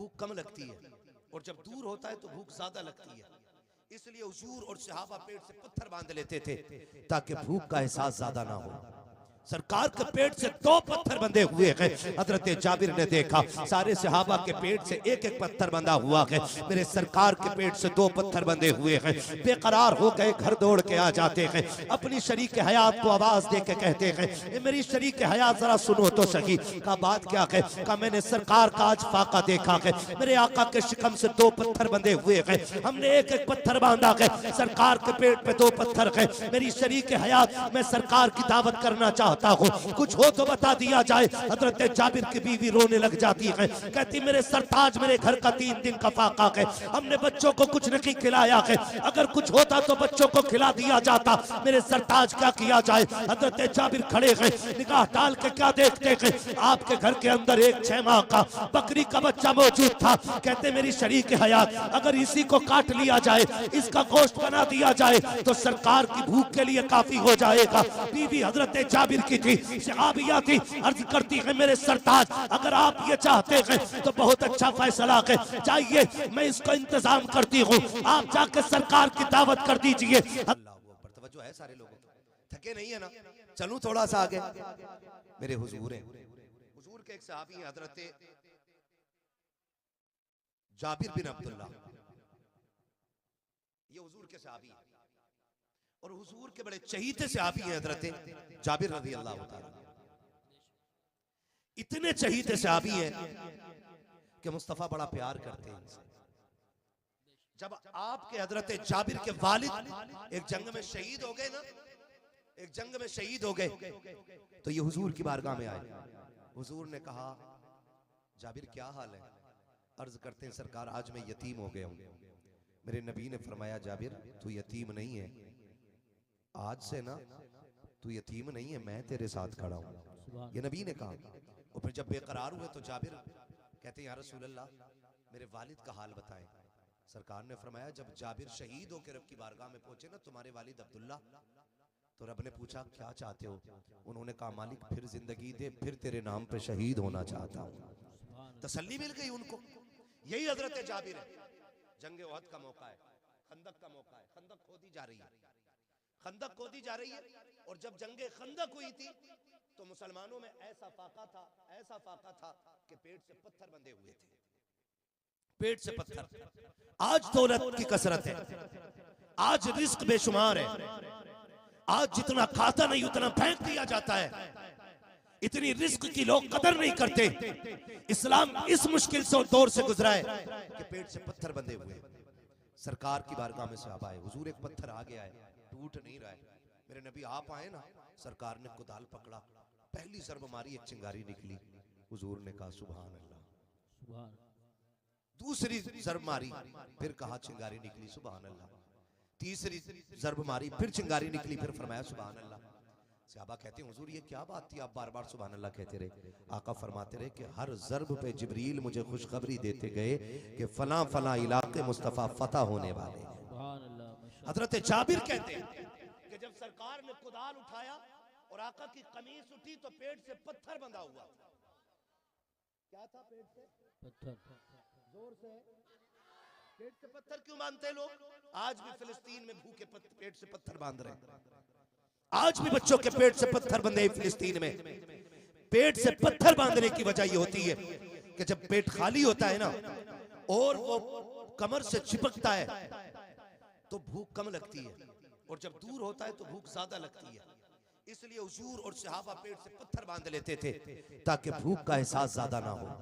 भूख कम लगती है, और जब दूर होता है तो भूख ज्यादा लगती है। इसलिए हुजूर और सहाबा पेट से पत्थर बांध लेते थे ताकि भूख का एहसास ज्यादा ना हो। सरकार के पेट से 2 पत्थर बंधे हुए हैं। हजरत जाबिर ने देखा सारे सहाबा के पेट से एक एक पत्थर बंधा हुआ है, मेरे सरकार के पेट से 2 पत्थर बंधे हुए हैं। बेकरार हो गए, घर दौड़ के आ जाते हैं, अपनी शरीक हयात को आवाज दे के कहते हैं, मेरी शरीक हयात जरा सुनो तो सही। का बात क्या है? का मैंने सरकार का आज फाका देखा है, मेरे आका के शिकम से 2 पत्थर बंधे हुए हैं, हमने एक एक पत्थर बांधा है, सरकार के पेट पे 2 पत्थर है। मेरी शरीक हयात, मैं सरकार की दावत करना चाहता हूँ, कुछ हो तो बता दिया जाए। हजरत जाबिर की बीवी रोने लग जाती है, कहती मेरे सरताज, मेरे घर का 3 दिन का फाका है, हमने बच्चों को कुछ नहीं खिलाया है, अगर कुछ होता तो बच्चों को खिला दिया जाता, मेरे सरताज क्या किया जाए। हजरत जाबिर खड़े हैं, निगाह डाल के क्या देखते हैं, आपके घर के अंदर एक 6 माह का बकरी का बच्चा मौजूद था। कहते मेरी शरीक हयात, अगर इसी को काट लिया जाए, इसका गोश्त बना दिया जाए तो सरकार की भूख के लिए काफी हो जाएगा। बीवी हजरत जाबिर की थी, सहाबिया थी, अर्ज करती है मेरे सरताज, अगर आप ये चाहते हैं तो बहुत अच्छा फैसला है, चाहिए मैं इसका इंतजाम करती हूँ, आप जाकर सरकार की दावत कर दीजिए। तवज्जो है सारे लोगों, थके नहीं है ना? चलूं थोड़ा सा आगे। मेरे हुजूर हैं, हुजूर के एक सहाबी हैं हजरत जाबिर बिन अब्दुल्लाह, ये हुजूर के सहाबी हैं और हुजूर के बड़े चहीते सहाबी हैं हजरत जाबिर रज़ी अल्लाह तआला। इतने चहीते सहाबी हैं कि मुस्तफा बड़ा प्यार करते हैं इनसे। जब आपके हजरत जाबिर के वालिद एक जंग में शहीद हो गए ना, एक जंग में शहीद हो गए, तो ये हुजूर की बारगाह में आए। हुजूर ने कहा जाबिर क्या हाल है? अर्ज करते हैं सरकार आज मैं यतीम हो गया हूं। मेरे नबी ने फरमाया जाबिर तू यतीम नहीं है, आज से ना तू यतीम नहीं है, मैं तेरे साथ खड़ा हूं, ये नबी ने कहा। और फिर जब बेकरार हुए तो जाबिर कहते हैं या रसूल अल्लाह मेरे वालिद का हाल बताएं। सरकार ने फरमाया जब जाबिर शहीद होकर रब की बारगाह में पहुंचे ना तुम्हारे वालिद अब्दुल्ला, तो रब ने पूछा क्या चाहते हो? उन्होंने कहा मालिक फिर जिंदगी दे, फिर तेरे नाम पे शहीद होना चाहता हूं। तसल्ली मिल गई उनको। यही हजरत जाबिर है। जंग उहद का मौका है, खंदक का मौका है, खंदक खोदी जा रही है, खंदक खोदी जा रही है। और जब जंगे खंदक हुई थी तो मुसलमानों में ऐसा फाका था, ऐसा फाका था कि पेट से पत्थर बंधे हुए थे, पेट से पत्थर। आज दौलत की कसरत है, आज रिस्क बेशुमार है, आज जितना खाता नहीं उतना फेंक दिया जाता है, इतनी रिस्क की लोग कदर नहीं करते। इस्लाम इस मुश्किल से दौर से गुजरा है कि पेट से पत्थर बंधे हुए। सरकार की बारगाह में सहाबा आए, हुजूर एक पत्थर आ गया है, टूट नहीं रहा है। मेरे नबी आप आए ना, सरकार ने कुदाल पकड़ा, पहली ज़रब मारी, एक चिंगारी निकली। हुजूर ने कहा सुभान अल्लाह। दूसरी ज़रब मारी, फिर कहा चिंगारी निकली, सुभान अल्लाह। तीसरी ज़रब मारी, फिर चिंगारी निकली, फिर फरमाया सुभान अल्लाह। सहाबा कहते हैं हुजूर ये क्या बात थी, आप बार बार सुभान अल्लाह कहते रहे। आका फरमाते रहे कि हर ज़रब पे जिब्रील मुझे खुशखबरी देते गए कि फला फला इलाके मुस्तफ़ा फतह होने वाले। हजरत जाबिर कहते हैं कि जब सरकार ने कुदाल उठाया और आका की कमीज उठी तो पेट से पत्थर बंधा हुआ था। क्या था पेट से? पत्थर। जोर से पेट से पत्थर क्यों बांधते हैं लोग? आज भी फिलिस्तीन में भूखे पेट से पत्थर बांध रहे हैं, आज भी बच्चों के पेट से पत्थर बंधे फिलिस्तीन में। पेट से पत्थर बांधने की वजह ये होती है कि जब पेट खाली होता है ना और वो कमर से चिपकता है तो भूख कम लगती है, और जब दूर होता है तो भूख ज्यादा लगती है। इसलिए हुजूर और सहाबा पेट से पत्थर बांध लेते थे ताकि भूख का एहसास ज्यादा ना हो।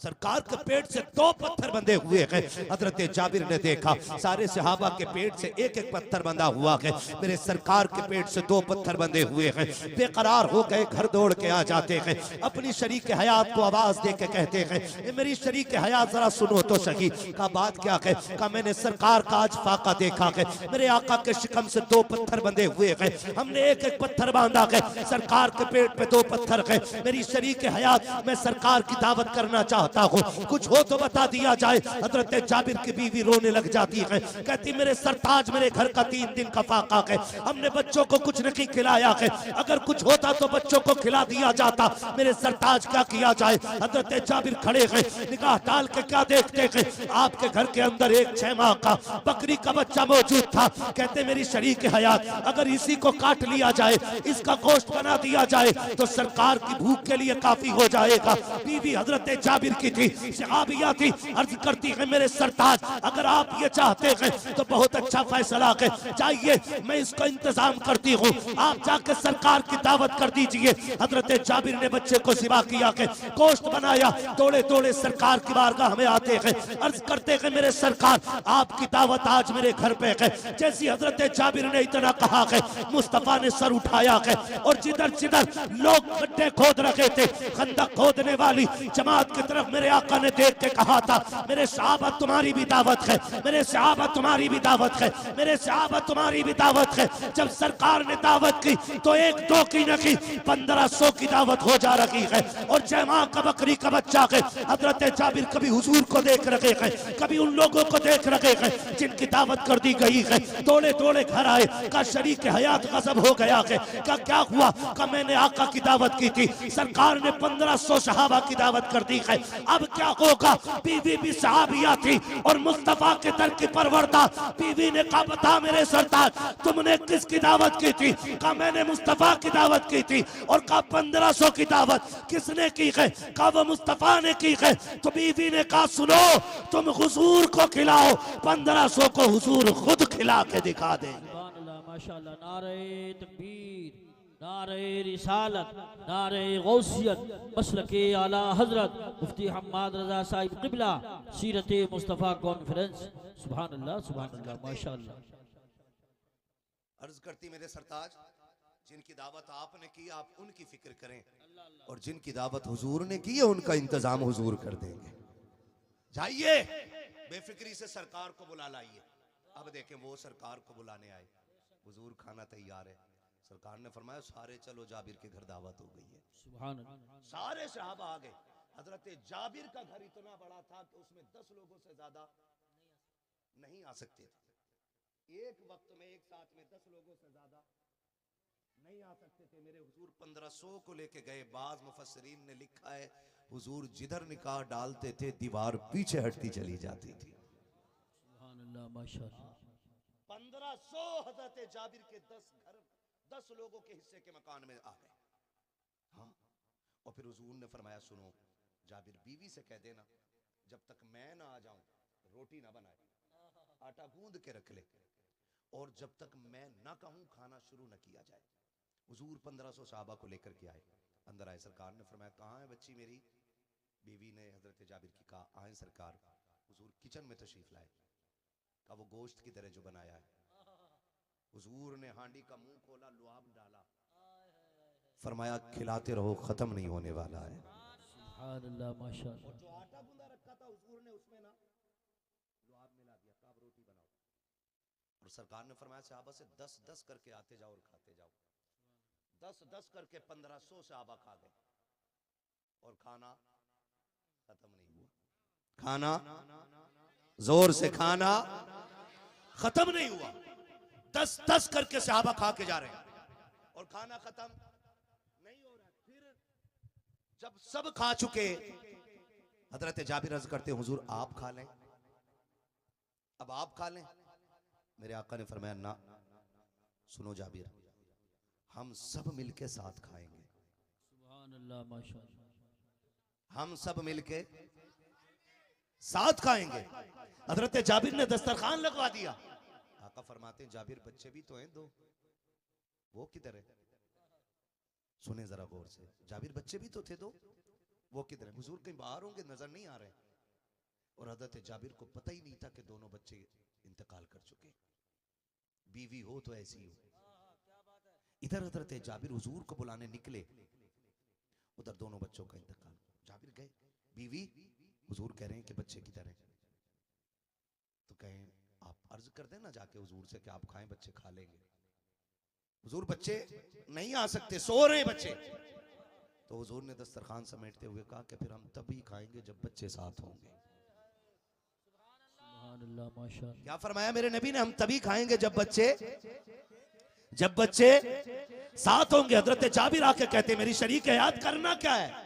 सरकार के पेट से 2 पत्थर बंधे हुए हैं। हजरत जाबिर ने देखा सारे सहाबा के पेट से एक एक पत्थर बंधा हुआ है, मेरे सरकार के पेट से 2 पत्थर बंधे हुए हैं। बेकरार हो गए, घर दौड़ के आ जाते हैं, अपनी शरीक हयात को आवाज दे के कहते हैं, मेरी शरीक हयात जरा सुनो तो सही। का बात क्या है? का मैंने सरकार का आज फाका देखा है, मेरे आका के शिकम से 2 पत्थर बंधे हुए हैं, हमने एक एक पत्थर बांधा है, सरकार के पेट पे 2 पत्थर है। मेरी शरीक हयात, मैं सरकार की दावत करना चाहता चाहता हूँ, कुछ हो तो बता दिया जाए। हजरत जाबिर की बीवी रोने लग जाती है, कहती मेरे सरताज मेरे घर का 3 दिन का फाका है, हमने बच्चों को कुछ नहीं खिलाया है, अगर कुछ होता तो बच्चों को खिला दिया जाता, मेरे सरताज क्या किया जाए। हजरत जाबिर खड़े हैं, निगाह डाल के क्या देखते हैं, आपके घर के अंदर एक 6 माह का बकरी का बच्चा मौजूद था। कहते मेरी शरीक हयात, अगर इसी को काट लिया जाए, इसका गोश्त बना दिया जाए तो सरकार की भूख के लिए काफी हो जाएगा। बीवी हजरत जाबिर की थी, सहाबिया थी, अर्ज करती है मेरे सरताज अगर आप ये चाहते हैं तो बहुत अच्छा फैसला है, चाहिए मैं इसको इंतजाम करती हूँ, आप जाके सरकार की दावत कर दीजिए। हजरत जाबिर ने बच्चे को ज़िबा किया के गोश्त बनाया, तोड़े तोड़े सरकार की बारगाह में आते हैं, अर्ज करते हैं मेरे सरकार आपकी दावत आज मेरे घर पे है। जैसी हजरत जाबिर ने इतना कहा है, मुस्तफा ने सर उठाया है और जिधर जिधर लोग गड्ढे खोद रखे थे, खंदक खोदने वाली जमात की तरफ मेरे आका ने देख के कहा था मेरे सहाबा तुम्हारी भी दावत है, मेरे सहाबा तुम्हारी भी दावत है, मेरे सहाबा तुम्हारी भी दावत है। जब सरकार ने दावत की तो 1-2 की न की 1500 की दावत हो जा रही है। और जमा का बकरी का बच्चा है, हजरत जाबिर कभी हुजूर को देख रखे हैं, कभी उन लोगों को देख रखे हैं जिनकी दावत कर दी गई है, तोड़े तोड़े घर आए, का शरीक हयात गजब हो गया है, का क्या हुआ, का मैंने आका की दावत की थी, सरकार ने 1500 सहाबा की दावत कर दी है, अब क्या होगा। बीवी भी सहाबिया थी और मुस्तफा के दर की परवरदा, बीवी ने कहा बता मेरे सरताज तुमने किसकी दावत की थी, कहा मैंने मुस्तफा की दावत की थी, और कहा 1500 की दावत किसने की है, कहा वो मुस्तफा ने की है। तो बीवी ने कहा सुनो तुम हुजूर को खिलाओ, 1500 को हुजूर खुद खिला के दिखा दे। माशाअल्लाह, नारे तकबीर, नारे रिसालत, नारे गौसियत, मसलके आला हजरत मुफ्ती हम्माद रजा साहिब क़िबला, सीरत मुस्तफ़ा कॉन्फ्रेंस। सुभान अल्लाह, सुभान अल्लाह, माशाअल्लाह। अर्ज करती मेरे सरताज जिनकी दावत आपने की आप उनकी फिक्र करें, और जिनकी दावत हुजूर ने की है उनका इंतजाम हुजूर कर देंगे। जाइए बेफिक्री से सरकार को बुला लाइए। अब देखें वो सरकार को बुलाने आए, हुजूर खाना तैयार है, सरकार ने फरमाया सारे चलो जाबिर के घर दावत हो गई है। सुभान अल्लाह। सारे सहाबा आ गए। हजरत जाबिर का घर इतना बड़ा था कि उसमें 10 लोगों से ज्यादा नहीं आ सकते थे, एक वक्त में एक साथ में 10 लोगों से ज्यादा नहीं आ सकते थे। मेरे हुजूर 1500 को लेके गए। बाज मुफस्सिरीन ने लिखा है हुजूर जिधर निकाह डालते थे दीवार पीछे हटती चली जाती थी। सुभान अल्लाह, माशाअल्लाह। 1500 हजरत जाबिर के 10 घर 10 लोगों के हिस्से के मकान में आ गए। हाँ, और फिर हुजूर ने फरमाया सुनो जाबिर बीवी से कह देना जब तक मैं ना आ जाऊं रोटी ना बनाए, आटा गूंद के रख ले, और जब तक मैं ना कहूं खाना शुरू न किया जाए। हुजूर 1500 सहाबा को लेकर के आए, अंदर आए। सरकार ने फरमाया कहाँ है बच्ची मेरी। बीवी ने हजरत जाबिर की कहा आए सरकार। हुजूर किचन में तशरीफ लाए, कहा वो गोश्त की तरह जो बनाया है। हुजूर ने हांडी का मुंह खोला, लुआब डाला, फरमाया खिलाते रहो खत्म नहीं होने वाला है। सुभान अल्लाह, माशाअल्लाह। और जो आटा गूंदा रखा था हुजूर ने उसमें ना लुआब मिला दिया, कहा रोटी बनाओ। और सरकार ने फरमाया सहाबा से 10-10 करके आते जाओ और खाते जाओ। 10-10 करके 1500 सहाबा खा गए और खाना खत्म नहीं हुआ। खाना जोर से खाना खत्म नहीं हुआ। 10-10 करके सहाबा खा के जा रहे हैं और खाना खत्म नहीं हो रहा। फिर जब सब खा चुके हजरत जाबिर अर्ज करते हुजूर आप खा लें, अब आप खा लें। मेरे आका ने फरमाया ना, सुनो जाबिर हम सब मिलके साथ खाएंगे। सुभान अल्लाह, माशाअल्लाह। हम सब मिलके साथ खाएंगे। हजरत जाबिर ने दस्तरखान लगवा दिया। आका फरमाते हैं जाबिर बच्चे भी तो हैं दो, वो किधर है। सुने जरा गौर से, जाबिर बच्चे भी तो थे दो, वो किधर है। हुजूर कहीं बाहर होंगे नजर नहीं आ रहे। और हजरत जाबिर को पता ही नहीं था कि दोनों बच्चे इंतकाल कर चुके। बीवी हो तो ऐसी हो। इधर हजरत जाबिर हुजूर को बुलाने निकले, उधर दोनों बच्चों का इंतकाल। जाबिर गए, बीवी हुजूर कह रहे हैं कि बच्चे किधर हैं। तो कहें आप अर्ज कर देना जाके हुजूर से कि आप खाएं, बच्चे खा लेंगे। हुजूर बच्चे नहीं आ सकते, सो रहे बच्चे। तो हुजूर ने दस्तरखान समेटते हुए कहा कि फिर हम तभी खाएंगे जब बच्चे साथ होंगे। सुभान अल्लाह, माशाअल्लाह। क्या फरमाया मेरे नबी ने? हम तभी खाएंगे जब बच्चे साथ होंगे। हजरत जाबिर आके कहते मेरी शरीक हयात करना क्या है?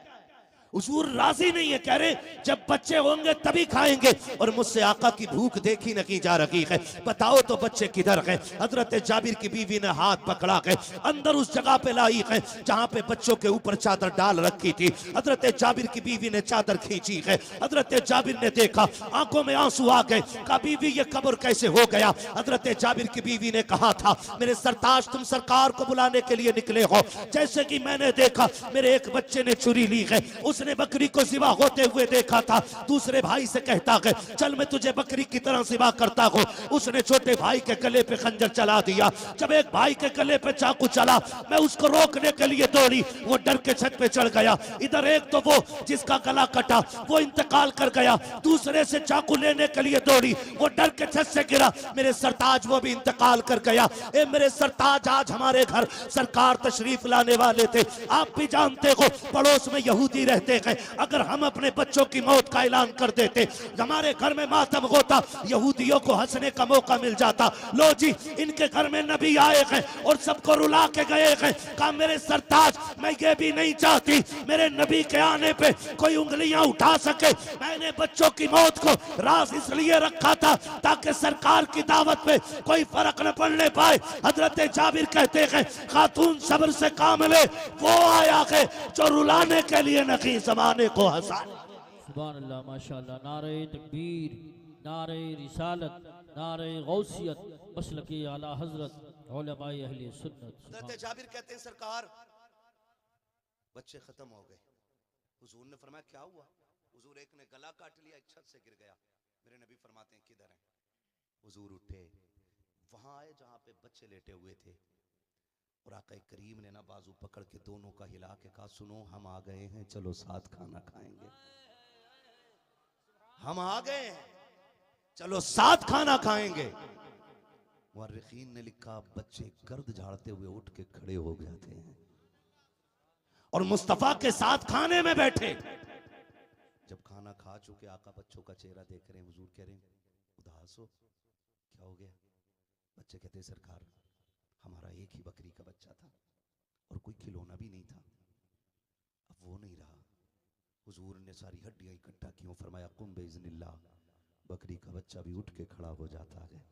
हुजूर राजी नहीं है, कह रहे जब बच्चे होंगे तभी खाएंगे। और मुझसे आका की भूख देखी नहीं जा रही है, बताओ तो बच्चे किधर गए? हजरत जाबिर की बीवी ने हाथ पकड़ा के अंदर उस जगह पे लाई है जहां पे बच्चों के ऊपर चादर डाल रखी थी। हजरत जाबिर की बीवी ने चादर खींची है। हजरत जाबिर ने देखा, आंखों में आंसू आ गए। कहा बीवी ये कब्र कैसे हो गया? हजरत जाबिर की बीवी ने कहा था मेरे सरताज तुम सरकार को बुलाने के लिए निकले हो, जैसे कि मैंने देखा मेरे एक बच्चे ने चुरी ली है, उसने बकरी को ज़िबा होते हुए देखा था। दूसरे भाई से कहता है चल मैं तुझे बकरी की तरह ज़िबा करता हूं। उसने छोटे भाई के गले पे खंजर चला दिया। जब एक भाई के गले पे चाकू चला, मैं उसको रोकने के लिए दौड़ी, वो डर के छत पे चढ़ गया। इधर एक तो वो जिसका गला कटा वो इंतकाल कर गया, दूसरे से चाकू लेने के लिए दौड़ी, वो डर के छत से गिरा। मेरे सरताज वो भी इंतकाल कर गया। ए मेरे सरताज आज हमारे घर सरकार तशरीफ लाने वाले थे। आप भी जानते हो पड़ोस में यहूदी रहते हैं, अगर हम अपने बच्चों की मौत का ऐलान कर देते हमारे घर में मातम होता, यहूदियों को हंसने का मौका मिल जाता। लो जी इनके घर में नबी आए हैं और सबको रुला के गए हैं। कहा मेरे सरताज मैं ये भी नहीं चाहती मेरे नबी के आने पे कोई उंगलियां उठा सके। मैंने बच्चों की मौत को राज इसलिए रखा था ताकि सरकार की दावत पे कोई फर्क न पड़ने पाए। हजरत जाबिर कहते हैं खातून सब्र से काम ले, वो आया है जो रुलाने के लिए नहीं जमाने को हंसा। सुभान अल्लाह, माशाअल्लाह। नारे तकबीर, नारे रिसालत, नारे गौसियत, मसलके आला हजरत, उलमाए अहले सुन्नत। हजरत जाबिर कहते हैं सरकार बच्चे खत्म हो गए। हुजूर ने फरमाया क्या हुआ? हुजूर एक ने गला काट लिया, एक छत से गिर गया। मेरे नबी फरमाते हैं किधर है? हुजूर उठे, वहां आए जहां पे बच्चे लेटे हुए थे, और आका करीम ने ना बाजू पकड़ के दोनों का हिला के कहा सुनो हम आ गए हैं, चलो साथ खाना खाएंगे। हम आ गए हैं, चलो साथ खाना खाएंगे। मुअर्रिखीन ने लिखा बच्चे गर्द झाड़ते हुए उठ के खड़े हो जाते हैं और मुस्तफा के साथ खाने में बैठे। जब खाना खा चुके आका बच्चों का चेहरा देख रहे हैं, हुजूर कह रहे हैं उदास हो, क्या हो गया? बच्चे कहते सरकार हमारा एक ही बकरी का बच्चा था और कोई खिलौना भी नहीं था, अब वो नहीं रहा। हुजूर ने सारी हड्डियां इकट्ठा की और फरमाया कुम बेइज़्निल्लाह, बकरी का बच्चा भी उठ के खड़ा हो जाता है।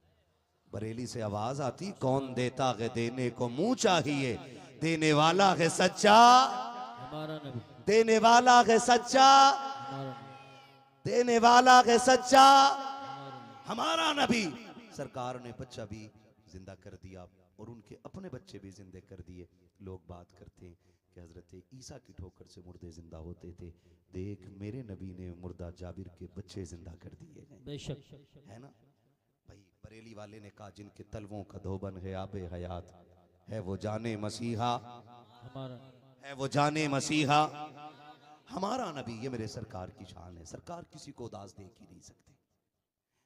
बरेली से आवाज आती कौन देता है देने को मुंह चाहिए, देने वाला है सच्चा, हमारा नबी, देने वाला है सच्चा, देने वाला है सच्चा हमारा नबी। सरकार ने बच्चा भी जिंदा कर दिया और उनके अपने बच्चे भी जिंदे कर दिए। लोग बात करते हैं कि हजरत ईसा की ठोकर से मुर्दे जिंदा होते थे, देख मेरे नबी ने मुर्दा जाबिर के बच्चे जिंदा कर दिए हैं। बेशक है ना भाई? बरेली वाले ने कहा जिनके तलवों का धोबन है आबे हयात है वो जाने मसीहा, हमारा है वो जाने मसीहा हमारा नबी। ये मेरे सरकार की शान है। सरकार किसी को उदास देख ही नहीं सकते,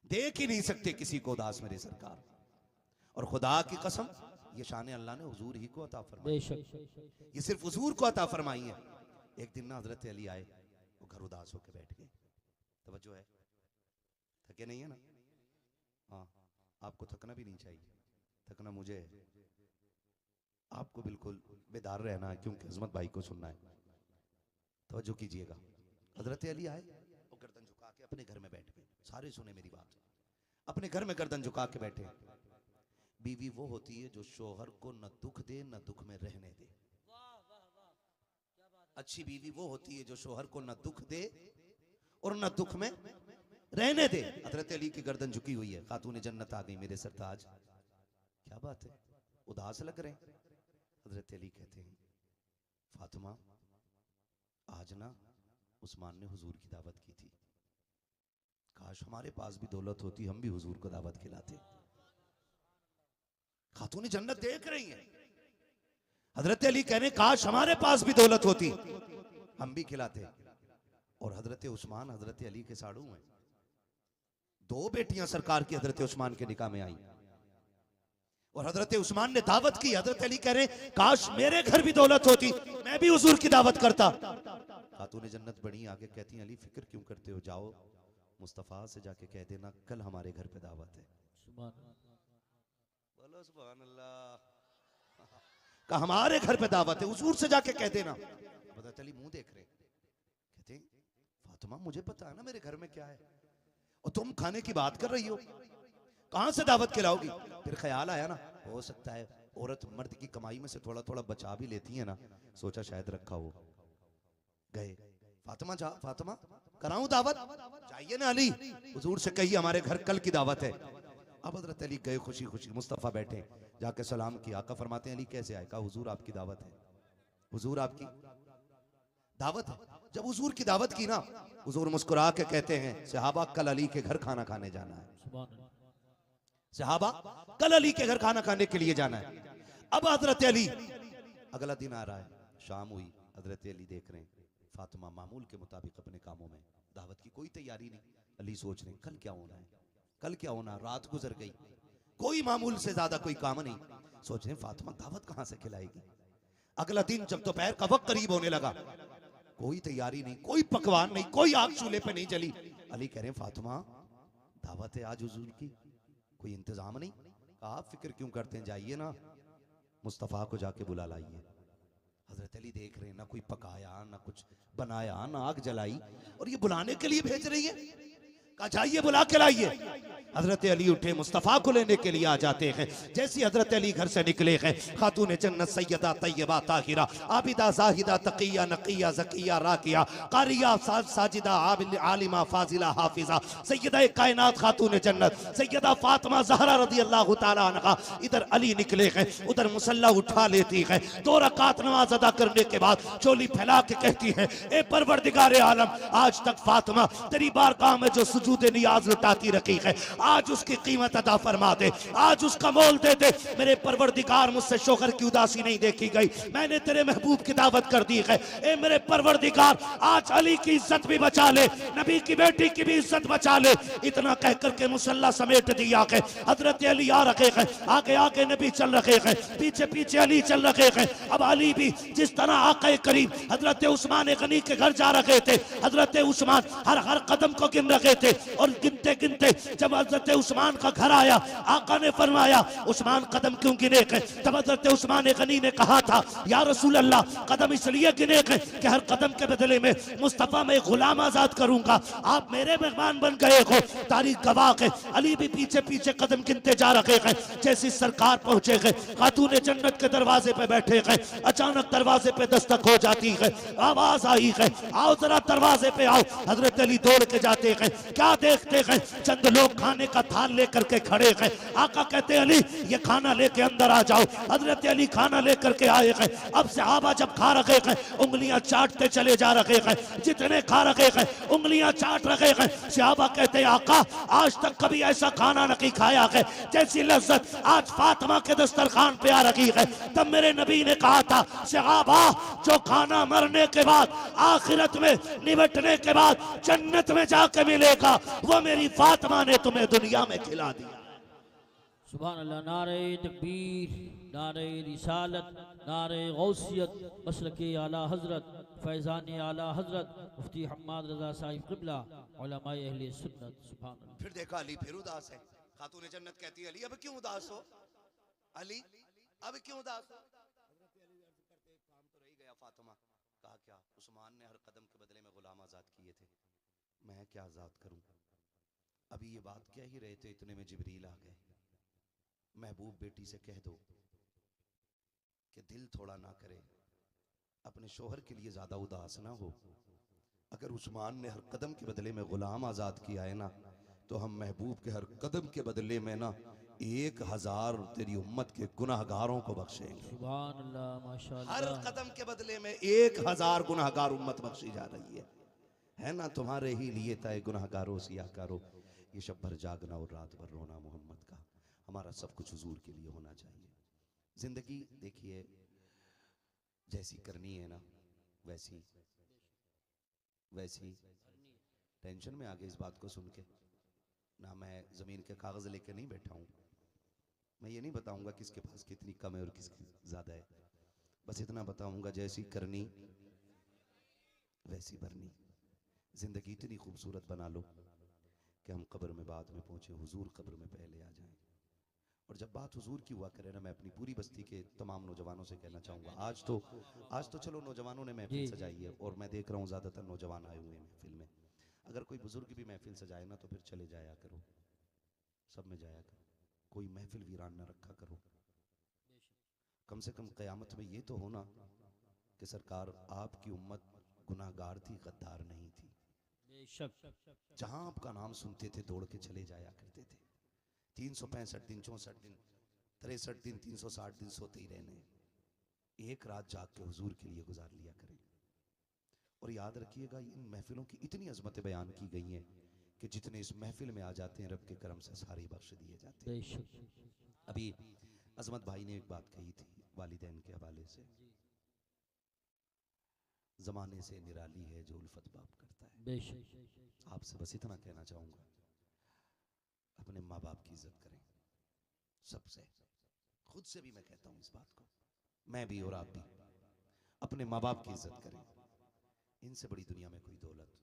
देख ही नहीं सकते किसी को उदास मेरे सरकार। और खुदा की कसम ये शान अल्लाह ने हुजूर ही को अता फरमाई, बेशक ये सिर्फ हुजूर को अता फरमाई है। एक दिन ना हजरत अली आए, वो घर उदास होकर बैठ गए। तवज्जो है, थके नहीं है ना? हाँ, आपको थकना भी नहीं चाहिए, थकना मुझे है, आपको बिल्कुल बेदार रहना है क्योंकि अजमत भाई को सुनना है। तवज्जो कीजिएगा। हजरत अली आए और गर्दन झुका के अपने घर में बैठ गए। सारे सुने मेरी बात, अपने घर में गर्दन झुका के बैठे। बीवी वो होती है जो शोहर को न दुख दे न दुख में रहने दे। अच्छी बीवी वो होती है जो शोहर को न दुख दे और न दुख में रहने दे। हजरत अली की गर्दन झुकी हुई है। खातून जन्नत आ गई मेरे सरताज, क्या बात है, उदास लग रहे हैं? हजरत अली कहते हैं फातिमा आज ना उस्मान ने हुजूर की दावत की थी, काश हमारे पास भी दौलत होती हम भी हुजूर को दावत खिलाते। खातून जन्नत देख रही हैं। हजरत अली कहने काश हमारे पास भी दौलत होती हम भी खिलाते। और हजरत उस्मान हजरत अली के साड़ू हैं। दो बेटियां सरकार की हजरत उस्मान के निकाह में आई और हजरत उस्मान ने दावत की। हजरत अली कह रहे काश मेरे घर भी दौलत होती, मैं भी हुजूर की दावत करता। खातून जन्नत बड़ी आगे कहती हैं अली फिक्र क्यों करते हो, जाओ मुस्तफ़ा से जाके कह देना कल हमारे घर पे दावत है। बोलो सुभान अल्लाह। कहा हमारे घर पे दावत है, हुजूर से जाके कह देना। हजरत अली मुंह देख रहे, कहते फातिमा मुझे पता है ना मेरे घर में क्या है, और तुम खाने की बात कर रही हो, कहां से दावत खिलाओगी। फिर ख्याल आया ना, हो सकता है औरत मर्द की कमाई में से थोड़ा थोड़ा बचा भी लेती है ना, सोचा शायद रखा हो। गए, फातिमा जा, फातिमा कराऊं दावत, जाइए ना अली, हुजूर से कहिए हमारे घर कल की दावत है। अब हजरत अली गए खुशी खुशी, मुस्तफ़ा बैठे, जाके सलाम किया। आका फरमाते हैं अली कैसे आए, कहा हुजूर आपकी दावत है, हुजूर आपकी दावत है। जब हुजूर की दावत की ना, हुजूर मुस्कुरा के कहते हैं सहाबा कल अली के घर खाना खाने जाना है, सहाबा कल अली के घर खाना खाने के लिए जाना है। अब हजरत अली, अगला दिन आ रहा है, शाम हुई, हजरत अली देख रहे हैं फातिमा मामूल के मुताबिक अपने कामों में, दावत की कोई तैयारी नहीं। अली सोच रहे कल क्या होना है, कल क्या होना। रात गुजर गई, कोई मामूल से ज्यादा कोई काम नहीं। सोच रहे फातिमा दावत कहां से खिलाएगी। अगला दिन जब दोपहर का वक्त करीब होने लगा, कोई तैयारी नहीं, कोई पकवान नहीं, कोई आग चूल्हे पे नहीं जली। अली कह रहे हैं फातिमा दावत है आज हुजूर की, कोई इंतजाम नहीं। कहा आप फिक्र क्यों करते हैं, जाइए ना मुस्तफ़ा को जाके बुला लाइए। हजरत अली देख रहे हैं ना कोई पकाया, ना कुछ बनाया, ना आग जलाई, और ये बुलाने के लिए भेज रही है। कहा जाइए बुला के लाइए। हजरत अली उठे, मुस्तफ़ा को लेने के लिए आ जाते हैं। जैसे हजरत अली घर से निकले हैं, खातून जन्नत सैयदा तैयबा ताहिरा आबिदा जाहिदा तकिया नकिया ज़किया राकिया कारिया साजिदा आलिमा फाजिला हाफिजा सैयदा कायनात खातून जन्नत सैयदा फातिमा ज़हरा रज़ी अल्लाह तआला अन्हा इधर अली निकले हैं, उधर मुसल्ला उठा लेती है। 2 रकात नमाज अदा करने के बाद चोली फैला के कहती है ए परवरदिगार आलम, आज तक फातिमा तेरी बारगाह में जो सुजूद नियाज लुटाती रखी है, आज उसकी कीमत अदा फरमा दे, आज उसका मोल दे दे। मेरे परवरदिगार मुझसे शोहर की उदासी नहीं देखी गई, मैंने तेरे महबूब की दावत कर दी है। ए मेरे परवरदिगार आज अली की इज्जत भी बचा ले, नबी की बेटी की भी इज्जत बचा ले। इतना कह करके मुसल्ला समेट दिया है। हजरत अली आ रखे हैं, आगे आगे नबी चल रखे हैं, पीछे पीछे अली चल रखे हैं। अब अली भी जिस तरह आका करीम हजरत उस्मान गनी के घर जा रखे थे, हजरत उस्मान हर कदम को गिन रखे थे, और गिनते गिनते जब हजरत उस्मान का घर आया, आका ने फरमाया उस्मान कदम क्यों गिने हैं। तब हजरत उस्मान गनी ने कहा था या रसूल अल्लाह कदम इसलिए गिने हैं कि हर कदम के बदले में मुस्तफ़ा में गुलाम आजाद करूंगा, आप मेरे मेहमान बन गए हो। तारीख गवाह है, अली भी पीछे पीछे कदम गिनते जा रहे हैं। जैसी सरकार पहुंचे हैं, खातून जन्नत के दरवाजे पे बैठे हैं, अचानक दरवाजे पे दस्तक हो जाती है, आवाज आई है आओ जरा दरवाजे पे आओ। हजरत अली दौड़ के जाते हैं, क्या देखते हैं चंद लोग खाने का थाल लेकर के खड़े हैं। आका कहते हैं अली ये खाना लेके अंदर आ जाओ। हजरत अली खाना लेकर के आए हैं। अब सहाबा जब खा रहे हैं, उंगलियां चाटते चले जा रहे हैं, जितने खा रहे हैं उंगलियां चाट रहे हैं। सहाबा कहते हैं आका आज तक कभी ऐसा खाना नहीं खाया है जैसी लज्जत आज फातिमा के दस्तरखान पे आ रही है। तब मेरे नबी ने कहा था सहाबा जो खाना मरने के बाद आखिरत में निबटने के बाद जन्नत में जाके मिलेगा, वो मेरी फातिमा ने तुम्हें दुनिया में खिला दिया। सुभान अल्लाह। नारे तकबीर, नारे रिसालत, नारे गौसियत, मसलके आला हजरत, फैज़ान आला हजरत मुफ्ती हम्माद रजा साहिब क़िबला, उलमाए अहले सुन्नत। सुभान अल्लाह। फिर देखा अली फिर उदास है। खातून जन्नत कहती है अली अब क्यों उदास हो, अली अब क्यों उदास हो। काम तो रही गया फातिमा। कहा क्या उस्मान ने हर कदम के बदले में गुलाम आजाद किए थे, मैं क्या आजाद करूं। अभी ये बात कह ही रहे थे, इतने में जिब्रील आ गए। महबूब बेटी से कह दो कि दिल थोड़ा ना करे, अपने शोहर के लिए ज्यादा उदास ना हो। अगर उस्मान ने हर कदम के बदले में गुलाम आजाद किया है ना, तो हम महबूब के हर कदम के बदले में ना 1000 तेरी उम्मत के गुनाहगारों को बख्शेंगे। सुभान अल्लाह, माशाअल्लाह। हर कदम के बदले में 1000 गुनाहगार उम्मत बख्शी जा रही है ना। तुम्हारे ही लिए तय गुनाहगारों सियाकारो, ये शब भर जागना और रात भर रोना मोहम्मद का, हमारा सब कुछ हुजूर के लिए होना चाहिए। जिंदगी देखिए जैसी करनी है ना वैसी टेंशन में आ गए इस बात को सुन के ना। मैं जमीन के कागज लेके नहीं बैठा हूं, मैं ये नहीं बताऊंगा किसके पास कितनी कम है और किसकी ज्यादा है, बस इतना बताऊंगा जैसी करनी वैसी भरनी। जिंदगी इतनी खूबसूरत बना लो कि हम कब्र में बाद में पहुंचे, हुजूर कब्र में पहले आ जाएं। और जब बात हुजूर की हुआ करे ना, मैं अपनी पूरी बस्ती के तमाम नौजवानों से कहना चाहूँगा, आज तो चलो नौजवानों ने महफिल जी सजाई है और मैं देख रहा हूँ ज़्यादातर नौजवान आए हुए हैं महफिल में। अगर कोई बुजुर्ग भी महफिल सजाए ना तो फिर चले जाया करो, सब में जाया करो, कोई महफिल वीरान ना रखा करो। कम से कम क़यामत में ये तो होना कि सरकार आपकी उम्मत गुनाहगार थी, गद्दार नहीं थी। बेशक जहां आपका नाम सुनते थे दौड़ के चले जाया करते थे। 365 दिन, 64 दिन, 63 दिन, 360 दिन सोते ही रहने, एक रात जाग के हुजूर के लिए गुजार लिया करें। और याद रखिएगा इन महफिलों की इतनी अजमतें बयान की गई हैं कि जितने इस महफिल में आ जाते हैं रब के करम से सारे बख्श दिए जाते हैं। बेशक अभी अजमत भाई ने एक बात कही थी वालिदैन के हवाले से, जमाने से निराली है जो उल्फत बाप करता है। बेशक आपसे बस इतना कहना चाहूँगा, अपने माँ बाप की इज्जत करें, सबसे, खुद से भी मैं कहता हूँ इस बात को, मैं भी और आप भी अपने माँ बाप की इज्जत करें। इनसे बड़ी दुनिया में कोई दौलत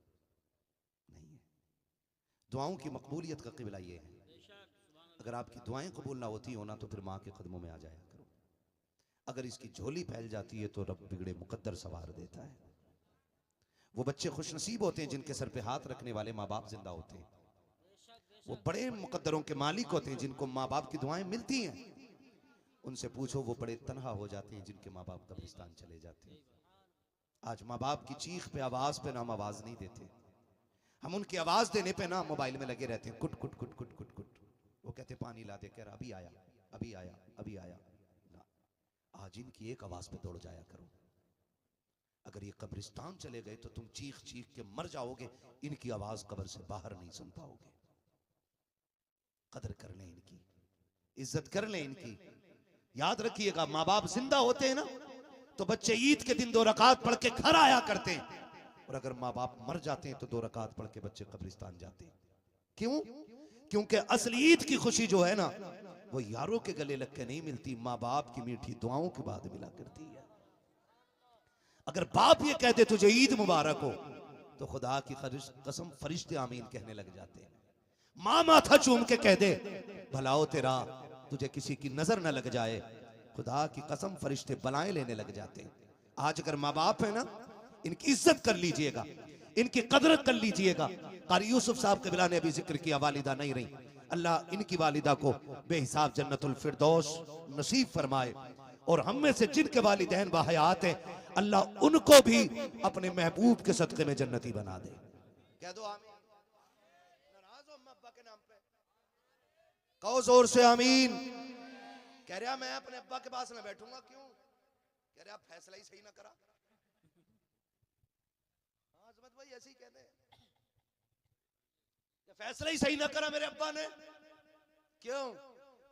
नहीं है। दुआओं की मकबूलियत का क़िबला ये है, अगर आपकी दुआएं कबूल ना होती हो ना तो फिर माँ के कदमों में आ जाया करो। अगर इसकी झोली फैल जाती है तो रब बिगड़े मुकद्दर सवार देता है। वो बच्चे खुशनसीब होते हैं जिनके सर पे हाथ रखने वाले माँ बाप जिंदा होते हैं। वो बड़े मुकद्दरों के मालिक होते हैं जिनको माँ बाप की दुआएं मिलती हैं। उनसे पूछो वो बड़े तन्हा हो जाते हैं जिनके माँ बाप कब्रिस्तान चले जाते हैं। आज माँ बाप की चीख पे आवाज पे ना हम आवाज नहीं देते, हम उनकी आवाज देने पे ना मोबाइल में लगे रहते हैं, कुट कुट कुट कुट कुट कुट। वो कहते पानी ला दे, कह रहा अभी आया अभी आया अभी आया ना। आज इनकी एक आवाज पे दौड़ जाया करो। अगर ये कब्रिस्तान चले गए तो तुम चीख चीख के मर जाओगे, इनकी आवाज कब्र से बाहर नहीं सुन पाओगे। कदर कर लें इनकी, इज्जत कर लें इनकी। याद रखिएगा माँ बाप जिंदा होते हैं ना तो बच्चे ईद के दिन 2 रकात पढ़ के घर आया करते हैं, और अगर माँ बाप मर जाते हैं तो 2 रकात पढ़ के बच्चे कब्रिस्तान जाते हैं। क्यों? क्योंकि असली ईद की खुशी जो है ना वो यारों के गले लग के नहीं मिलती, माँ बाप की मीठी दुआओं के बाद मिला करती है। अगर बाप ये कहते तुझे ईद मुबारक हो तो खुदा की कसम फरिश्ते आमीन कहने लग जाते हैं। माँ माथा चूम के कह दे भलाओ तेरा, तुझे किसी की नजर न लग जाए, खुदा की कसम फरिश्ते बलाएं लेने लग जाते हैं। आज अगर माँ बाप है ना, इनकी इज्जत कर लीजिएगा, इनकी कदरत कर लीजिएगा। कारी यूसुफ साहब कबिला ने अभी जिक्र किया, वालिदा नहीं रही, अल्लाह इनकी वालिदा को बेहिसाब जन्नतुल फिरदौस नसीब फरमाए, और हम में से जिनके वालिदैन बाहयात हैं अल्लाह उनको भी अपने महबूब के सदक़े में जन्नती बना दे। कह दो आमीन। नाराज हो अम्मा अब्बा के नाम पे? कहो जोर से आमीन। कह रहा मैं अपने अब्बा के पास ना बैठूंगा। क्यों? कह रहा फैसला ही सही ना करा। आजमत भाई ऐसे ही कहते हैं, फैसला ही सही ना करा मेरे अब्बा ने। क्यों?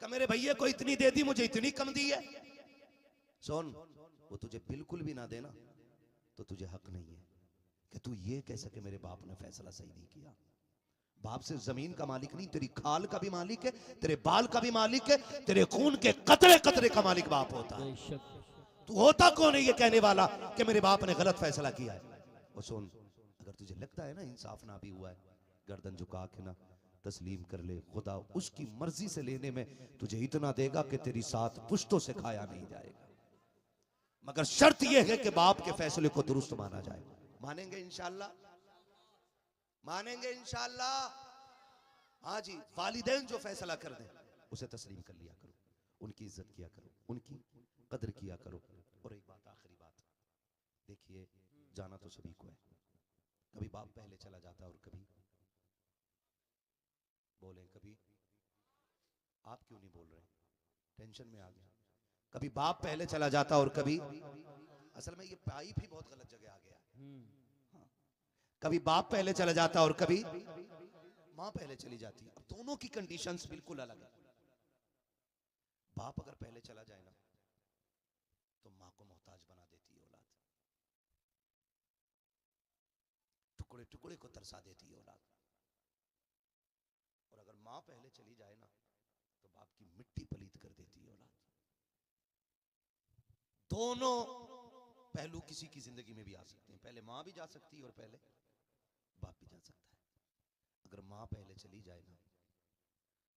कि मेरे भैया को इतनी दे दी, मुझे इतनी कम दी है। सुन, वो तुझे बिल्कुल भी ना देना तो तुझे हक नहीं है कि तू ये कह सके मेरे बाप ने फैसला सही नहीं किया। बाप सिर्फ जमीन का मालिक नहीं, तेरी खाल का भी मालिक है, तेरे बाल का भी मालिक है, तेरे खून के कतरे कतरे का मालिक बाप होता है। तू होता कौन है ये कहने वाला कि मेरे बाप ने गलत फैसला किया है। और सुन, अगर तुझे लगता है ना इंसाफ ना भी हुआ है, गर्दन झुका के ना तस्लीम कर ले, खुदा उसकी मर्जी से लेने में तुझे इतना देगा कि तेरी 7 पुश्तों से खाया नहीं जाएगा। मगर शर्त यह है कि बाप के फैसले को दुरुस्त माना जाए। मानेंगे इंशाअल्लाह? मानेंगे इंशाअल्लाह? हाँ जी, वालिदैन जो फैसला कर दें उसे तस्लीम कर लिया करो, उनकी इज्जत किया करो, उनकी कदर किया करो। और एक बात, आखिरी बात, देखिए जाना तो सभी को है, कभी बाप पहले चला जाता है और कभी, बोले कभी, आप क्यों नहीं बोल रहे? टेंशन में आ गया। कभी बाप पहले चला जाता और कभी, असल में ये पाइप ही बहुत गलत जगह आ गया है। कभी बाप पहले चला जाता और कभी माँ पहले चली जाती। अब दोनों की कंडीशंस बिल्कुल अलग है। बाप अगर पहले चला जाए ना तो माँ को मोहताज बना देती है औलाद, टुकड़े टुकड़े को तरसा देती है औलाद। और अगर माँ पहले चली जाए ना तो बाप की मिट्टी पलीत कर देती है औलाद। दोनों पहलू किसी की जिंदगी में भी आ सकते हैं, पहले मां भी जा सकती है और पहले बाप भी जा सकता है। अगर मां पहले चली जाए ना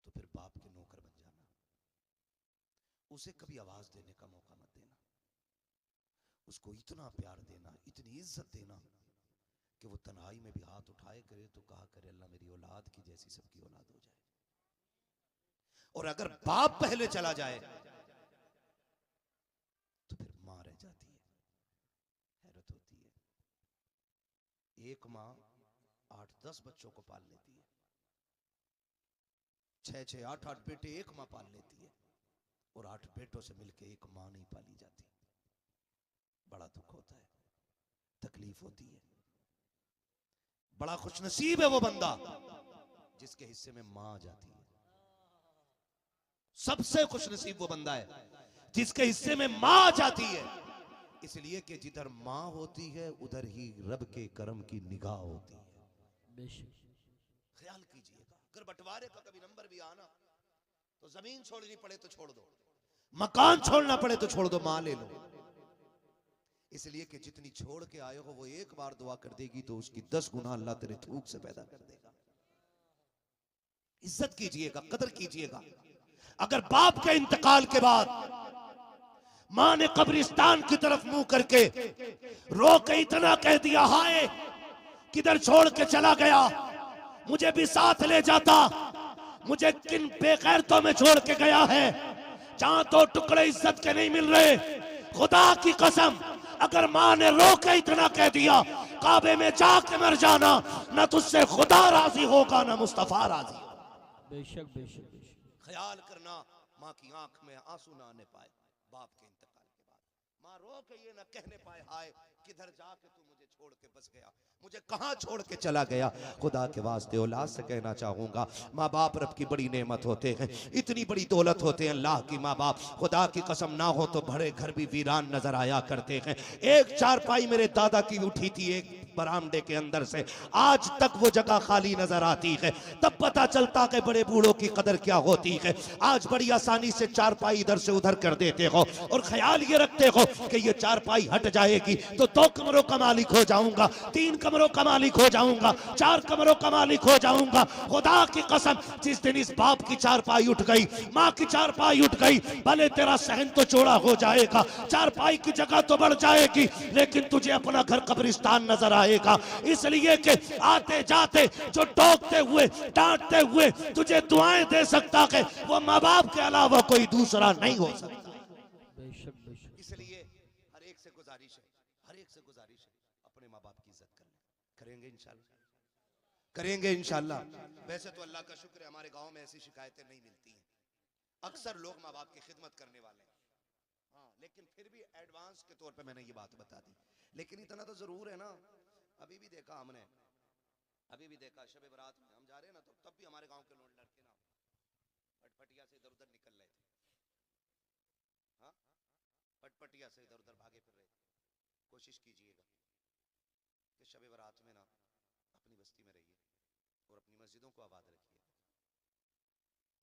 तो फिर बाप के नौकर बन जाना, उसे कभी आवाज देने का मौका मत देना, उसको इतना प्यार देना, इतनी इज्जत देना कि वो तन्हाई में भी हाथ उठाए करे तो कहा करे अल्लाह मेरी औलाद की जैसी सबकी औलाद हो जाए। और अगर बाप पहले चला जाए तो फिर मां रह जाती है। हैरत होती है, एक मां 8-10 बच्चों को पाल लेती है, 6-6, 8-8 बेटे एक मां पाल लेती है, और 8 बेटों से मिलकर एक मां नहीं पाली जाती। बड़ा दुख होता है, तकलीफ होती है। बड़ा खुशनसीब है वो बंदा जिसके हिस्से में मां आ जाती है। सबसे खुशनसीब वो बंदा है जिसके हिस्से में मां आ जाती है, इसलिए कि जिधर मां होती है उधर ही रब के करम की निगाह होती है। ख्याल कीजिएगा, अगर बंटवारे का कभी नंबर भी आना तो जमीन छोड़नी पड़े तो छोड़ दो, मकान छोड़ना पड़े तो छोड़ दो, मां ले लो। इसलिए कि जितनी छोड़ के आए हो वो एक बार दुआ कर देगी तो उसकी 10 गुना अल्लाह तेरे थूक से पैदा कर देगा। इज्जत कीजिएगा, कदर कीजिएगा। अगर बाप के इंतकाल के बाद मां ने कब्रिस्तान की तरफ मुंह करके रो के इतना कह दिया हाय किधर छोड़ के चला गया, मुझे भी साथ ले जाता, मुझे किन बेगैरतों में छोड़ के गया है, जहां तो टुकड़े इज्जत के नहीं मिल रहे। खुदा की कसम अगर मां ने रो के इतना कह दिया काबे में जाके मर जाना, ना तुझसे खुदा राजी होगा ना मुस्तफा राजी। बेशक बेशक बेशक। ख्याल करना मां की आंख में आंसू ना आने पाए बाप के इंतकाल के बाद, मां रो के ये ना कहने पाए हाय किधर जाके तू मुझे छोड़ के बस गया, मुझे कहां छोड़ के चला गया। खुदा के वास्ते औलाद से कहना चाहूंगा, माँ बाप रब की बड़ी नेमत होते हैं, इतनी बड़ी दौलत होते हैं अल्लाह की माँ बाप। खुदा की कसम ना हो तो बड़े घर भी वीरान नजर आया करते हैं। एक चारपाई मेरे दादा की उठी थी एक बरामदे के अंदर से, आज तक वो जगह खाली नजर आती है। तब पता चलता कि बड़े बूढ़ों की कदर क्या होती है। आज बड़ी आसानी से चारपाई इधर से उधर कर देते हो और ख्याल ये रखते हो कि ये चारपाई हट जाएगी तो 2 कमरों का मालिक हो जाऊंगा, 3 कमरों का मालिक हो जाऊंगा, 4 कमरों का मालिक हो जाऊंगा। खुदा की कसम जिस दिन इस बाप की चारपाई उठ गई, माँ की चारपाई उठ गई, भले तेरा सहन तो चौड़ा हो जाएगा, चारपाई की जगह तो बढ़ जाएगी, लेकिन तुझे अपना घर कब्रिस्तान नजर आएगा। इसलिए कि आते जाते जो टोकते हुए डांटते हुए तुझे दुआएं दे सकता है वो माँ बाप के अलावा कोई दूसरा नहीं हो सकता। बेशक बेशक। इसलिए हर एक से गुजारिश है, हर एक से गुजारिश है अपने माँ बाप की इज्जत कर ले। करेंगे इंशाल्लाह, करेंगे इंशाल्लाह। वैसे तो अल्लाह का शुक्र है हमारे गांव में ऐसी शिकायतें नहीं मिलती हैं, अक्सर लोग माँ बाप की खिदमत करने वाले हैं। हाँ, लेकिन फिर भी एडवांस के तौर पे मैंने ये बात बता दी। लेकिन इतना तो जरूर है ना, अभी भी देखा हमने, अभी भी देखा शब बरात में हम जा रहे हैं ना तो तब भी हमारे गांव के लोग लड़के ना पटपटिया से इधर उधर निकल रहे थे। हाँ, पटपटिया से इधर उधर भागे फिर रहे थे। कोशिश कीजिएगा कि शब बरात में ना अपनी बस्ती में रहिए और अपनी मस्जिदों को आबाद रखिए।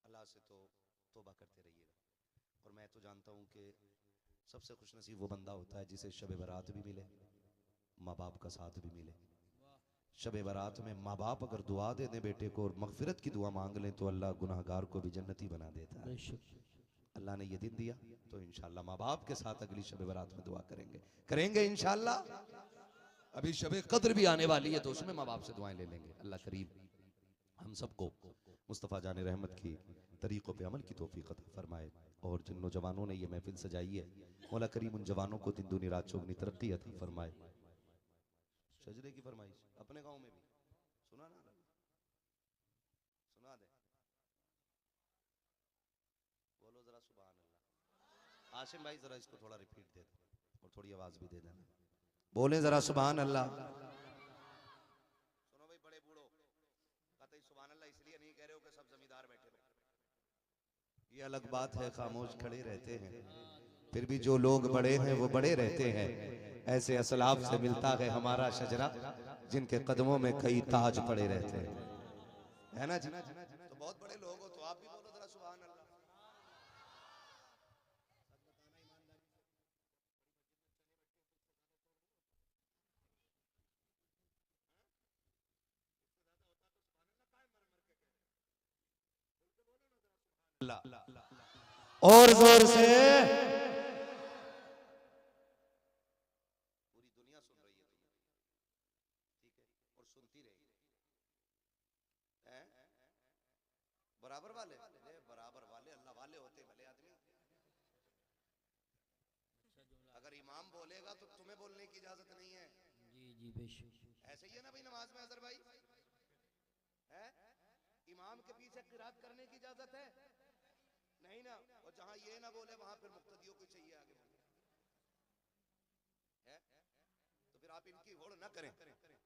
अल्लाह से तो तौबा करते रहिएगा। और मैं तो जानता हूँ कि सबसे खुशनसीब वो बंदा होता है जिसे शब बरात भी मिले, माँ बाप का साथ भी मिले। शब बरात में माँ बाप अगर दुआ दे दें बेटे को और मगफिरत की दुआ मांग लें तो अल्लाह गुनाहगार को भी जन्नती बना देता है। अल्लाह ने ये दिन दिया तो इंशाल्लाह माँ बाप के साथ अगली शब बरात में दुआ करेंगे, करेंगे इंशाल्लाह। अभी शब कद्र भी आने वाली है तो उसमें माँ बाप से दुआएं ले लेंगे। अल्लाह करीम हम सबको मुस्तफ़ा जान रहमत की तरीक़ों पे अमल की तौफीक अता फरमाए। और जिन नौजवानों ने ये महफिल सजाई है मौला करीम उन जवानों को दिन दुनी रात चौगनी तरक्की अता फरमाए। सजदे की फरमाइश अपने गांव में भी सुना ना, सुना दे, बोलो जरा सुभान अल्लाह। आशिम भाई जरा इसको थोड़ा रिपीट दे दो और थोड़ी आवाज भी दे देना, बोले जरा सुभान अल्लाह। सुनो भाई बड़े बूढ़ो, कहते सुभान अल्लाह इसलिए नहीं कह रहे हो कि सब जमींदार बैठे हो, ये अलग बात है, खामोश खड़े रहते हैं, फिर भी जो लोग बड़े हैं वो बड़े रहते हैं। ऐसे असलाफ से मिलता है हमारा शजरा जिनके कदमों में कई ताज पड़े रहते हैं, है ना जी। तो बहुत बड़े लोग हो तो आप भी बोलो जरा सुभान अल्लाह। और जोर से। पूरी दुनिया सुन रही है तुम्हें, ठीक है, और सुनती रहेगी। बराबर वाले, बराबर वाले अल्लाह वाले होते भले आदमी। अगर इमाम बोलेगा तो तुम्हें बोलने की इजाजत नहीं है। जी जी बेशक। ऐसे ही है ना भाई नमाज में अजहर भाई, है इमाम के पीछे किरात करने की इजाजत है नहीं ना। और जहां ये ना बोले वहां फिर मुक्तदियों को चाहिए आगे बोले, है तो फिर आप इनकी होड़ ना करें।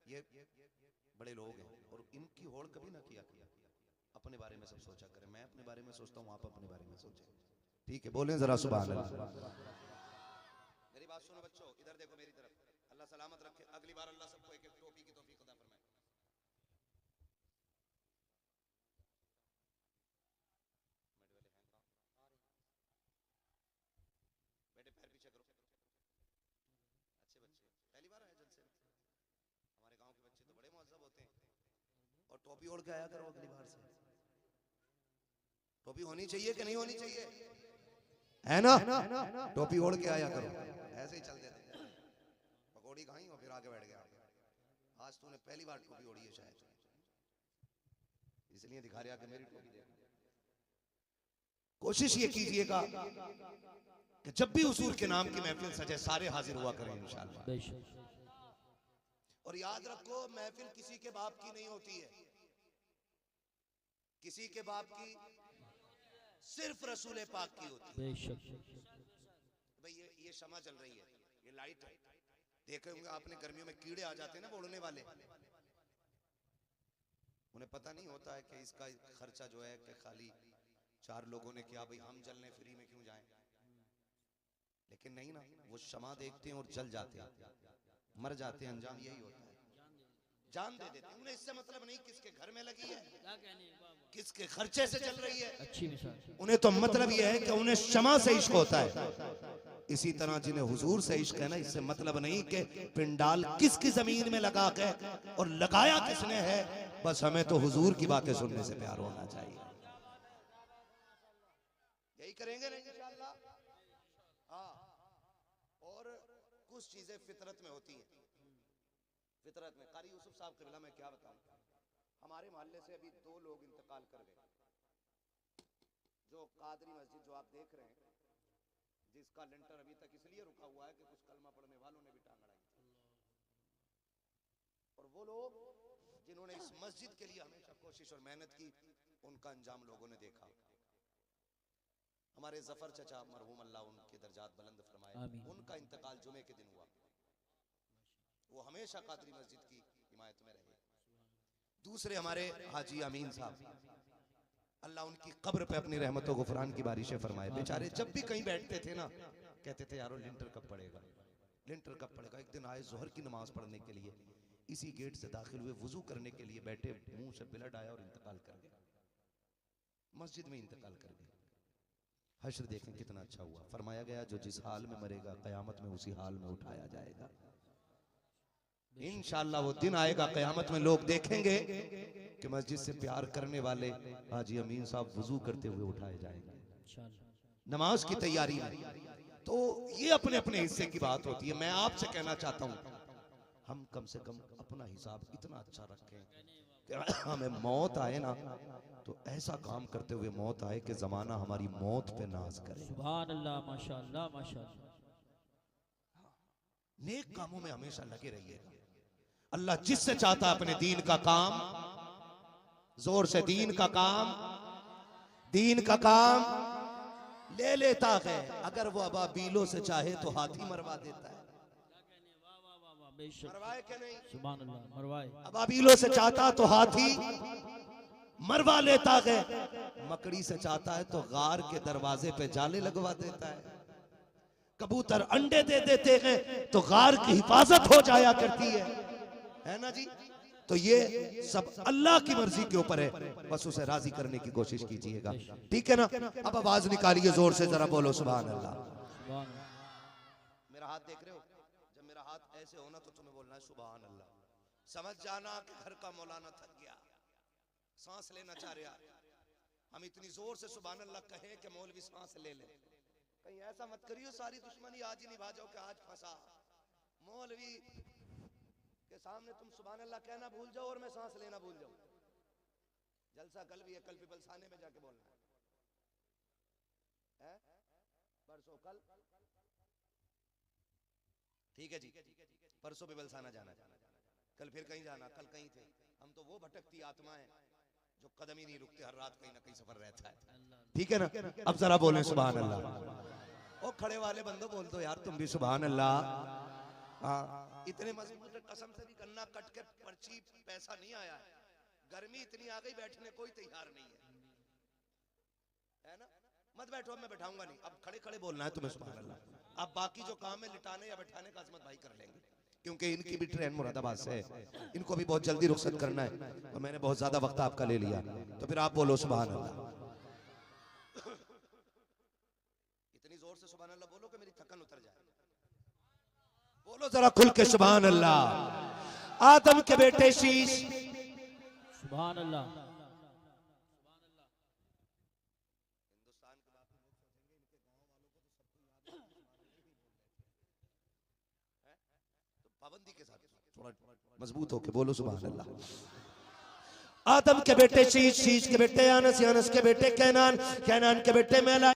ये बड़े लोग हैं और इनकी होड़ कभी ना किया करें। अपने बारे में सब सोचा करें। मैं अपने बारे में सोचता हूँ, आप अपने बारे में सोचें, ठीक है। बोलें जरा सुभान अल्लाह। मेरी बात सुनो बच्चों, इधर देखो मेरी तरफ। अल्लाह सलामत रखे। अगली बार अल्लाह सबको एक एक टोपी की तौफीक अता फरमाए। बेटे पैर पीछे करो। अच्छे बच्चे पहली बार आए जलसे में। हमारे गांव के बच्चे तो बड़े मुअज्जब होते हैं। और टोपी ओढ़ के आया करो अगली बार से। टोपी होनी चाहिए कि नहीं होनी चाहिए, है ना? टोपी ओढ़ के आया करो। ऐसे ही चल देते पकौड़ी खाई और फिर आगे बैठ गया। आज तूने पहली बार टोपी ओढ़ी है शायद, इसलिए दिखा रहा कि मेरी टोपी देखो। कोशिश ये कीजिएगा कि जब भी हुजूर के नाम की महफिल सजे सारे हाजिर हुआ करें इंशाअल्लाह। और याद रखो महफिल किसी के बाप की नहीं होती है, किसी के बाप की सिर्फ रसूल पाक की होती है। भाई ये शमा चल रही है, ये लाइट है, देखे होंगे आपने गर्मियों में कीड़े आ जाते हैं ना उड़ने वाले, उन्हें पता नहीं होता है कि इसका खर्चा जो है कि खाली 4 लोगों ने किया, भाई हम जलने फ्री में क्यों जाएं। लेकिन नहीं ना, वो शमा देखते हैं और जल जाते हैं, मर जाते हैं। अंजाम यही होता है, जान दे देते हैं। उन्हें इससे मतलब नहीं किसके घर में लगी है, किसके खर्चे से चल रही है। अच्छी मिसाल। उन्हें तो मतलब यह है कि उन्हें शमा से इश्क होता है। इसी तरह जिन्हें हुजूर से इश्क है ना, इससे मतलब नहीं कि पिंडाल किसकी जमीन में लगा के और लगाया किसने है, बस हमें तो हुजूर की बातें सुनने से प्यार होना चाहिए। यही करेंगे ना इंशाअल्लाह। हाँ, और कुछ चीजें फितरत में होती हैं। फितरत में कारी यूसुफ साहब क़िबला में क्या बताऊं, हमारे मोहल्ले से अभी 2 लोग इंतकाल कर गए। जो कादरी मस्जिद जो आप देख रहे हैं, जिसका लिंटर अभी तक इसलिए रुका हुआ है कि कुछ कलमा पढ़ने वालों ने भी टांग अड़ाई थी। और वो लोग जिन्होंने इस मस्जिद के लिए हमेशा कोशिश और मेहनत की, उनका अंजाम लोगों ने देखा। हमारे जफर चचा मरहूम अल्लाह उनके दर्जात बुलंद फरमाए, उनका इंतकाल जुमे के दिन हुआ। वो हमेशा कादरी मस्जिद की हिमायत में रहे। दूसरे हमारे हाजी अमीन साहब, अल्लाह उनकी कब्र पे अपनी रहमतों गुफरान की बारिशें फरमाए। बेचारे जब भी कहीं बैठते थे ना, कहते थे यारो लिंटर कब पड़ेगा, लिंटर कब पड़ेगा। एक दिन आए जोहर की नमाज पढ़ने के लिए, इसी गेट से दाखिल हुए, वुजू करने के लिए बैठे, मुंह से ब्लड आया और इंतकाल कर गए। मस्जिद में इंतकाल कर गए। हश्र देखें कितना अच्छा हुआ। फरमाया गया जो जिस हाल में मरेगा क़यामत में उसी हाल में उठाया जाएगा। इंशाअल्लाह वो दिन आएगा क़यामत में, लोग देखेंगे कि मस्जिद से प्यार करने वाले हाजी अमीन साहब वुजू करते हुए उठाए जाएंगे नमाज की तैयारी में। तो ये अपने अपने हिस्से की बात होती है। मैं आपसे कहना चाहता हूं, हम कम से कम अपना हिसाब इतना अच्छा रखें कि हमें मौत आए ना तो ऐसा काम करते हुए मौत आए कि जमाना हमारी मौत पे नाज करे। सुभान अल्लाह, माशाअल्लाह माशाअल्लाह। नेक कामों में हमेशा लगे रहिएगा। अल्लाह जिससे चाहता अपने दीन का काम, जोर से दीन का काम ले लेता है। अगर वो अबाबीलों से चाहे तो हाथी मरवा देता है। मरवाए के नहीं? सुभान अल्लाह, मरवाए। अबाबीलों से चाहता तो हाथी मरवा लेता है। मकड़ी से चाहता है तो गार के दरवाजे पे जाले लगवा देता है। कबूतर अंडे दे देते हैं तो गार की हिफाजत हो जाया करती है ना जी। तो ये सब अल्लाह की मर्जी के ऊपर है, बस उसे राजी करने की कोशिश कीजिएगा, ठीक है ना। अब आवाज निकालिए जोर से, जरा बोलो सुभान अल्लाह। मेरा हाथ देख रहे हो, जब मेरा हाथ ऐसे होना तो तुम्हें बोलना है सुभान अल्लाह। समझ जाना कि घर का मौलाना थक गया, सांस लेना चाह रहा, हम इतनी जोर से सुभान अल्लाह कहें कि मौलवी सांस ले ले। कहीं ऐसा मत करियो सारी दुश्मनी आज ही निभा जाओ कि आज फंसा। मौलवी के सामने तुम सुभान अल्लाह कहना भूल जाओ और मैं सांस लेना भूल जाऊं। जलसा कल भी है, कल पिपलसाने में जाके बोलना है, परसों कल, ठीक है जी, परसों पिपलसाना जाना, कल फिर कहीं जाना, कल कहीं थे। हम तो वो भटकती आत्माएं जो कदम ही नहीं रुकते, हर रात कहीं ना कहीं सफर रहता है, ठीक है ना। अब जरा बोलें सुभान अल्लाह। ओ खड़े वाले बंदो बोल दो यार तुम भी सुभान अल्लाह। हाँ, इतने मजबूत कसम से भी गन्ना कट के पर्ची पैसा नहीं आया है। गर्मी इतनी आ गई, बैठने कोई तैयार नहीं है ना। मत बैठो, अब मैं बैठाऊंगा नहीं, अब खड़े खड़े बोलना है तुम्हें सुभान अल्लाह। अब बाकी जो काम है लिटाने या बैठाने का अजमत भाई कर लेंगे, क्योंकि इनकी भी ट्रेन मुरादाबाद से है, इनको भी बहुत जल्दी रुखसत करना है और मैंने बहुत ज्यादा वक्त आपका ले लिया। तो फिर आप बोलो सुभान अल्लाह, इतनी जोर से सुभान अल्लाह बोलो कि मेरी थकन उतर जाए। बोलो जरा खुल के सुभान अल्लाह। आदम के बेटे शीश, सुभान अल्लाह। हिंदुस्तान के बाकी लोग सोचेंगे इनके गांव वालों को तो सबको याद है, तो पाबंदी के साथ थोड़ा मजबूत होके बोलो सुभान अल्लाह। आदम के बेटे शीश, शीश के बेटे अनस, अनस के बेटे कैनान, कैनान के बेटे मेला।